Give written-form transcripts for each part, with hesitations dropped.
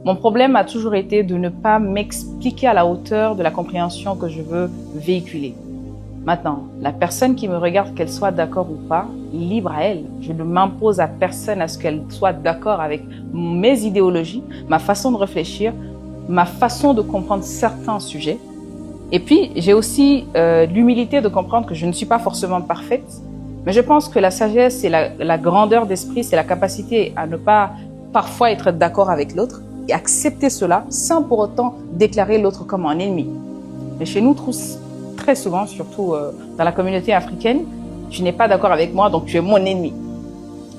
Mon problème a toujours été de ne pas m'expliquer à la hauteur de la compréhension que je veux véhiculer. Maintenant, la personne qui me regarde, qu'elle soit d'accord ou pas, libre à elle. Je ne m'impose à personne à ce qu'elle soit d'accord avec mes idéologies, ma façon de réfléchir, ma façon de comprendre certains sujets. Et puis, j'ai aussi l'humilité de comprendre que je ne suis pas forcément parfaite, mais je pense que la sagesse et la grandeur d'esprit, c'est la capacité à ne pas parfois être d'accord avec l'autre et accepter cela sans pour autant déclarer l'autre comme un ennemi. Mais chez nous, très souvent, surtout dans la communauté africaine, tu n'es pas d'accord avec moi, donc tu es mon ennemi.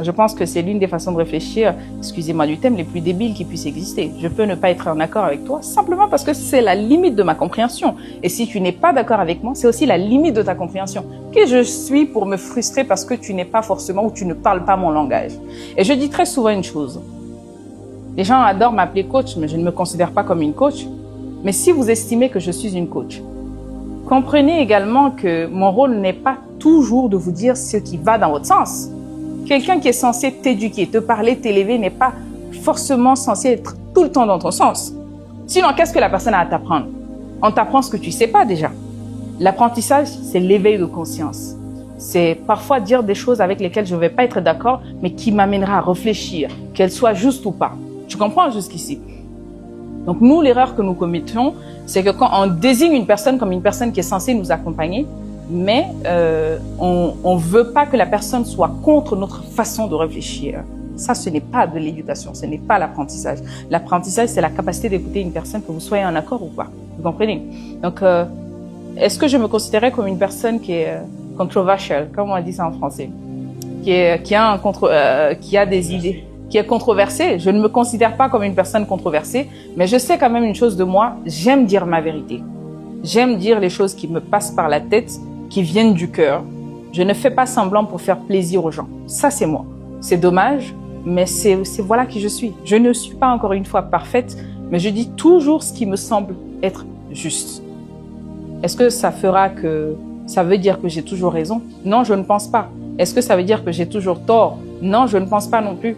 Je pense que c'est l'une des façons de réfléchir, excusez-moi du terme, les plus débiles qui puissent exister. Je peux ne pas être en accord avec toi simplement parce que c'est la limite de ma compréhension. Et si tu n'es pas d'accord avec moi, c'est aussi la limite de ta compréhension. Qui je suis pour me frustrer parce que tu n'es pas forcément ou tu ne parles pas mon langage? Et je dis très souvent une chose. Les gens adorent m'appeler coach, mais je ne me considère pas comme une coach. Mais si vous estimez que je suis une coach, comprenez également que mon rôle n'est pas toujours de vous dire ce qui va dans votre sens. Quelqu'un qui est censé t'éduquer, te parler, t'élever n'est pas forcément censé être tout le temps dans ton sens. Sinon, qu'est-ce que la personne a à t'apprendre? On t'apprend ce que tu sais pas déjà. L'apprentissage, c'est l'éveil de conscience. C'est parfois dire des choses avec lesquelles je ne vais pas être d'accord, mais qui m'amènera à réfléchir, qu'elles soient justes ou pas. Tu comprends jusqu'ici? Donc nous, l'erreur que nous commettons, c'est que quand on désigne une personne comme une personne qui est censée nous accompagner, mais on ne veut pas que la personne soit contre notre façon de réfléchir. Ça, ce n'est pas de l'éducation, ce n'est pas l'apprentissage. L'apprentissage, c'est la capacité d'écouter une personne, que vous soyez en accord ou pas. Vous comprenez? Donc, est-ce que je me considérais comme une personne qui est controversial, comme on dit ça en français, qui a des idées, qui est controversée? Je ne me considère pas comme une personne controversée, mais je sais quand même une chose de moi, j'aime dire ma vérité. J'aime dire les choses qui me passent par la tête, qui viennent du cœur. Je ne fais pas semblant pour faire plaisir aux gens. Ça, c'est moi. C'est dommage, mais c'est voilà qui je suis. Je ne suis pas encore une fois parfaite, mais je dis toujours ce qui me semble être juste. Est-ce que ça veut dire que j'ai toujours raison? Non, je ne pense pas. Est-ce que ça veut dire que j'ai toujours tort? Non, je ne pense pas non plus.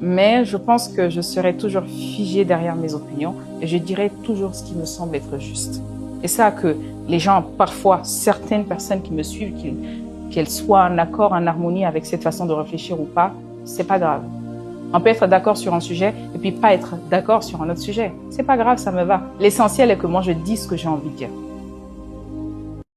Mais je pense que je serai toujours figée derrière mes opinions et je dirai toujours ce qui me semble être juste. Et ça, que les gens, parfois, certaines personnes qui me suivent, qu'elles soient en accord, en harmonie avec cette façon de réfléchir ou pas, c'est pas grave. On peut être d'accord sur un sujet et puis pas être d'accord sur un autre sujet. C'est pas grave, ça me va. L'essentiel est que moi, je dise ce que j'ai envie de dire.